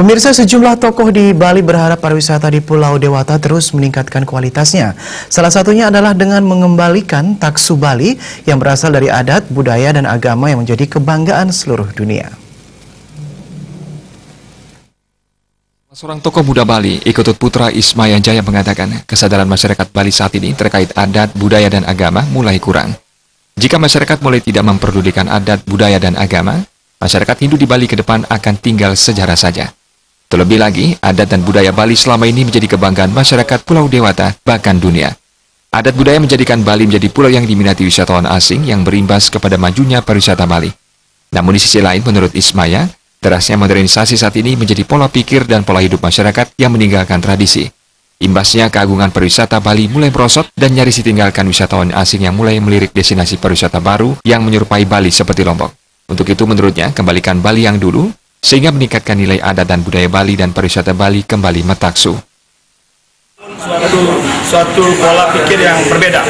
Pemirsa, sejumlah tokoh di Bali berharap pariwisata di Pulau Dewata terus meningkatkan kualitasnya. Salah satunya adalah dengan mengembalikan taksu Bali yang berasal dari adat, budaya, dan agama yang menjadi kebanggaan seluruh dunia. Seorang tokoh muda Bali, Iketut Putra Ismaya Jaya mengatakan, kesadaran masyarakat Bali saat ini terkait adat, budaya, dan agama mulai kurang. Jika masyarakat mulai tidak memperdulikan adat, budaya, dan agama, masyarakat Hindu di Bali ke depan akan tinggal sejarah saja. Terlebih lagi, adat dan budaya Bali selama ini menjadi kebanggaan masyarakat Pulau Dewata, bahkan dunia. Adat budaya menjadikan Bali menjadi pulau yang diminati wisatawan asing yang berimbas kepada majunya pariwisata Bali. Namun di sisi lain, menurut Ismaya, derasnya modernisasi saat ini menjadi pola pikir dan pola hidup masyarakat yang meninggalkan tradisi. Imbasnya, keagungan pariwisata Bali mulai merosot dan nyaris ditinggalkan wisatawan asing yang mulai melirik destinasi pariwisata baru yang menyerupai Bali seperti Lombok. Untuk itu menurutnya, kembalikan Bali yang dulu, sehingga meningkatkan nilai adat dan budaya Bali dan pariwisata Bali kembali metaksu. Suatu pola pikir yang berbeda,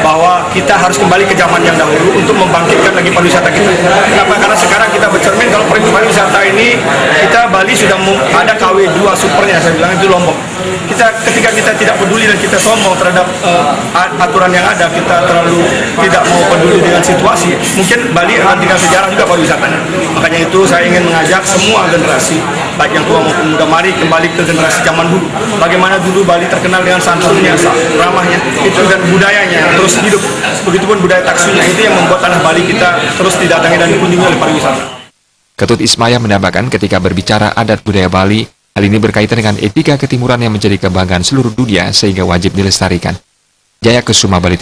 bahwa kita harus kembali ke zaman yang dahulu untuk membangkitkan lagi pariwisata kita. Kenapa? Karena sekarang kita bercermin kalau pariwisata ini, kita Bali sudah ada KW2 supernya, saya bilang itu Lombok. Ketika kita tidak peduli dan kita sombong terhadap aturan yang ada, kita terlalu tidak mau peduli dengan situasi, mungkin Bali akan tinggal sejarah juga pariwisatanya. Makanya itu saya ingin mengajak semua generasi, baik yang tua maupun muda, mari kembali ke generasi zaman dulu. Bagaimana dulu Bali terkenal dengan santunnya, ramahnya, itu dan budayanya terus hidup. Begitupun budaya taksunya, itu yang membuat tanah Bali kita terus didatangi dan dikunjungi oleh pariwisata. Ketut Ismaya menambahkan, ketika berbicara adat budaya Bali, hal ini berkaitan dengan etika ketimuran yang menjadi kebanggaan seluruh dunia sehingga wajib dilestarikan. Jaya Kesuma, Bali.